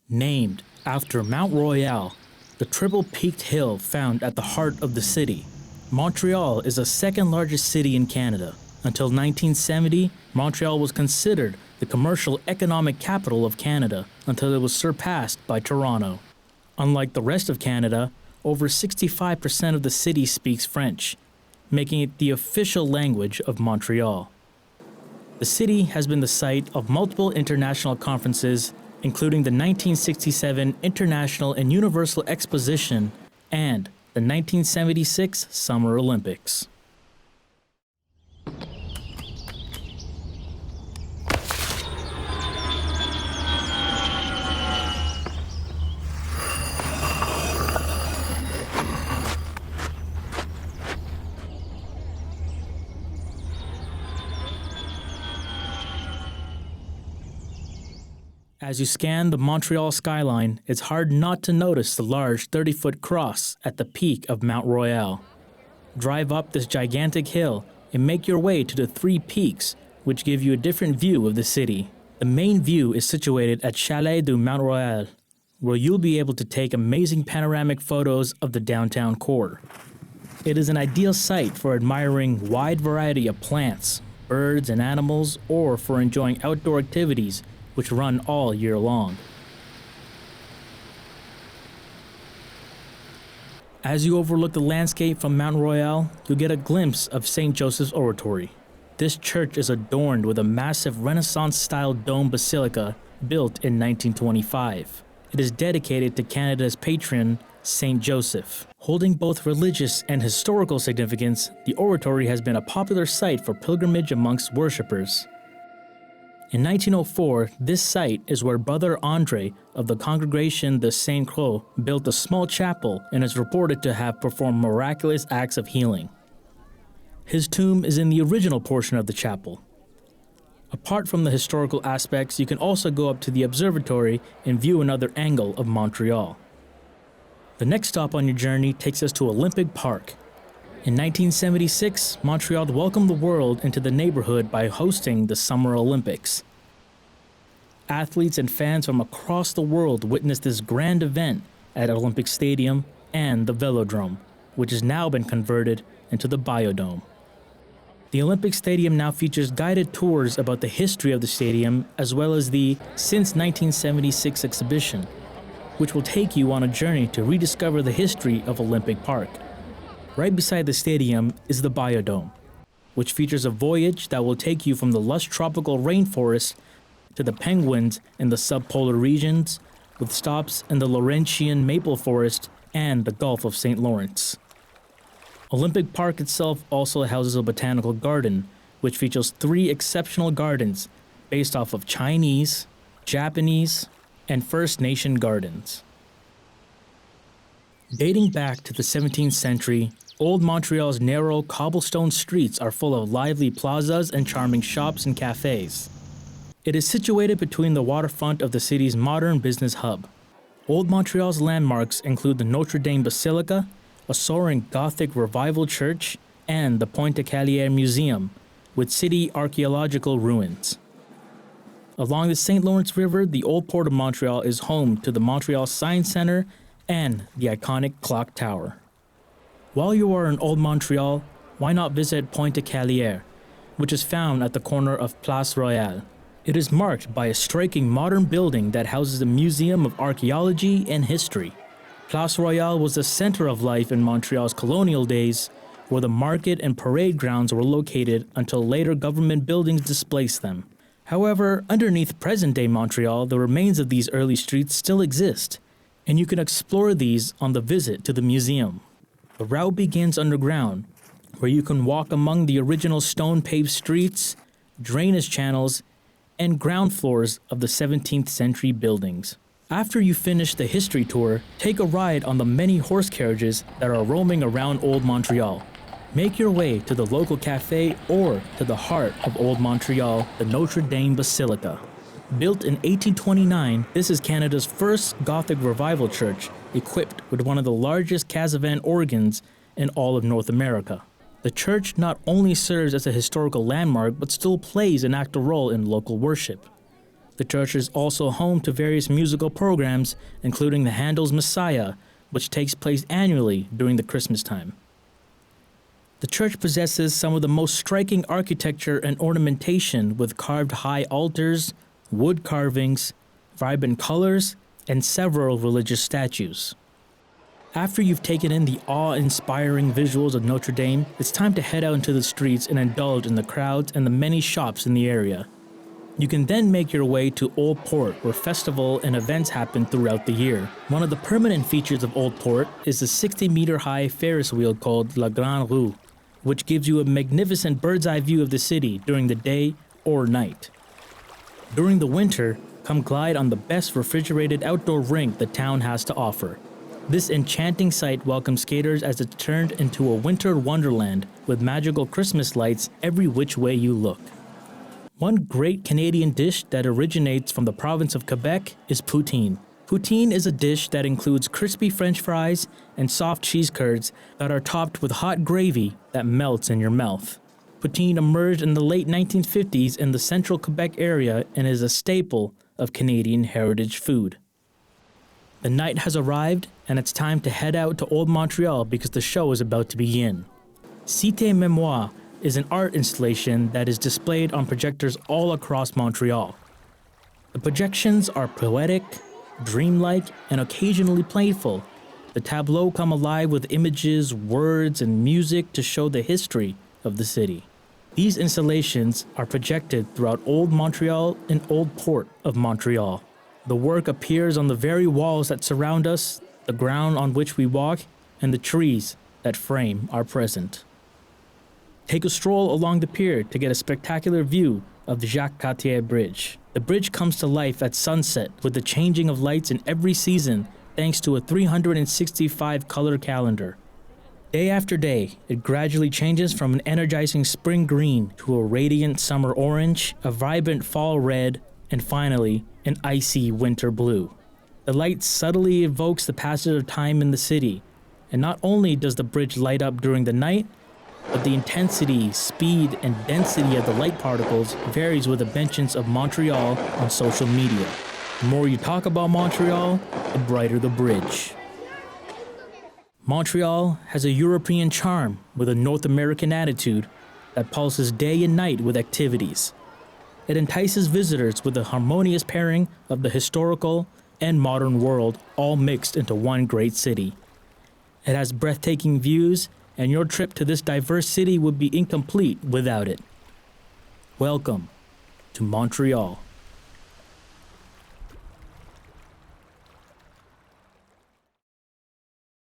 Named after Mount Royal, the triple-peaked hill found at the heart of the city. Montreal is the second largest city in Canada. Until 1970, Montreal was considered the commercial economic capital of Canada until it was surpassed by Toronto. Unlike the rest of Canada, over 65% of the city speaks French, making it the official language of Montreal. The city has been the site of multiple international conferences, including the 1967 International and Universal Exposition and the 1976 Summer Olympics. As you scan the Montreal skyline, it's hard not to notice the large 30-foot cross at the peak of Mount Royal. Drive up this gigantic hill and make your way to the three peaks, which give you a different view of the city. The main view is situated at Chalet du Mount Royal, where you'll be able to take amazing panoramic photos of the downtown core. It is an ideal site for admiring a wide variety of plants, birds, and animals, or for enjoying outdoor activities which run all year long. As you overlook the landscape from Mount Royal, you'll get a glimpse of St. Joseph's Oratory. This church is adorned with a massive Renaissance-style dome basilica built in 1925. It is dedicated to Canada's patron, St. Joseph. Holding both religious and historical significance, the Oratory has been a popular site for pilgrimage amongst worshippers. In 1904, this site is where Brother Andre of the Congregation de Saint-Croix built a small chapel and is reported to have performed miraculous acts of healing. His tomb is in the original portion of the chapel. Apart from the historical aspects, you can also go up to the observatory and view another angle of Montreal. The next stop on your journey takes us to Olympic Park. In 1976, Montreal welcomed the world into the neighborhood by hosting the Summer Olympics. Athletes and fans from across the world witnessed this grand event at Olympic Stadium and the Velodrome, which has now been converted into the Biodome. The Olympic Stadium now features guided tours about the history of the stadium as well as the Since 1976 exhibition, which will take you on a journey to rediscover the history of Olympic Park. Right beside the stadium is the Biodome, which features a voyage that will take you from the lush tropical rainforest to the penguins in the subpolar regions, with stops in the Laurentian maple forest and the Gulf of St. Lawrence. Olympic Park itself also houses a botanical garden, which features 3 exceptional gardens based off of Chinese, Japanese, and First Nation gardens. Dating back to the 17th century, Old Montreal's narrow cobblestone streets are full of lively plazas and charming shops and cafes. It is situated between the waterfront of the city's modern business hub. Old Montreal's landmarks include the Notre-Dame Basilica, a soaring Gothic Revival church, and the Pointe-Callière Museum, with city archaeological ruins. Along the St. Lawrence River, the Old Port of Montreal is home to the Montreal Science Centre and the iconic Clock Tower. While you are in Old Montreal, why not visit Pointe-Callière, which is found at the corner of Place Royale. It is marked by a striking modern building that houses a museum of archaeology and history. Place Royale was the center of life in Montreal's colonial days, where the market and parade grounds were located until later government buildings displaced them. However, underneath present-day Montreal, the remains of these early streets still exist, and you can explore these on the visit to the museum. The route begins underground, where you can walk among the original stone-paved streets, drainage channels, and ground floors of the 17th century buildings. After you finish the history tour, take a ride on the many horse carriages that are roaming around Old Montreal. Make your way to the local cafe or to the heart of Old Montreal, the Notre-Dame Basilica. Built in 1829, this is Canada's first Gothic Revival church, equipped with one of the largest Casavan organs in all of North America. The church not only serves as a historical landmark, but still plays an active role in local worship. The church is also home to various musical programs, including the Handel's Messiah, which takes place annually during the Christmas time. The church possesses some of the most striking architecture and ornamentation with carved high altars, wood carvings, vibrant colors, and several religious statues. After you've taken in the awe-inspiring visuals of Notre Dame, it's time to head out into the streets and indulge in the crowds and the many shops in the area. You can then make your way to Old Port, where festival and events happen throughout the year. One of the permanent features of Old Port is the 60-meter-high Ferris wheel called La Grande Roue, which gives you a magnificent bird's-eye view of the city during the day or night. During the winter, come glide on the best refrigerated outdoor rink the town has to offer. This enchanting sight welcomes skaters as it's turned into a winter wonderland with magical Christmas lights every which way you look. One great Canadian dish that originates from the province of Quebec is poutine. Poutine is a dish that includes crispy French fries and soft cheese curds that are topped with hot gravy that melts in your mouth. Poutine emerged in the late 1950s in the central Quebec area and is a staple of Canadian heritage food. The night has arrived, and it's time to head out to Old Montreal because the show is about to begin. Cité Mémoire is an art installation that is displayed on projectors all across Montreal. The projections are poetic, dreamlike, and occasionally playful. The tableaux come alive with images, words, and music to show the history of the city. These installations are projected throughout Old Montreal and Old Port of Montreal. The work appears on the very walls that surround us, the ground on which we walk, and the trees that frame our present. Take a stroll along the pier to get a spectacular view of the Jacques Cartier Bridge. The bridge comes to life at sunset with the changing of lights in every season thanks to a 365-color calendar. Day after day, it gradually changes from an energizing spring green to a radiant summer orange, a vibrant fall red, and finally, an icy winter blue. The light subtly evokes the passage of time in the city, and not only does the bridge light up during the night, but the intensity, speed, and density of the light particles varies with the mentions of Montreal on social media. The more you talk about Montreal, the brighter the bridge. Montreal has a European charm with a North American attitude that pulses day and night with activities. It entices visitors with a harmonious pairing of the historical and modern world all mixed into one great city. It has breathtaking views, and your trip to this diverse city would be incomplete without it. Welcome to Montreal.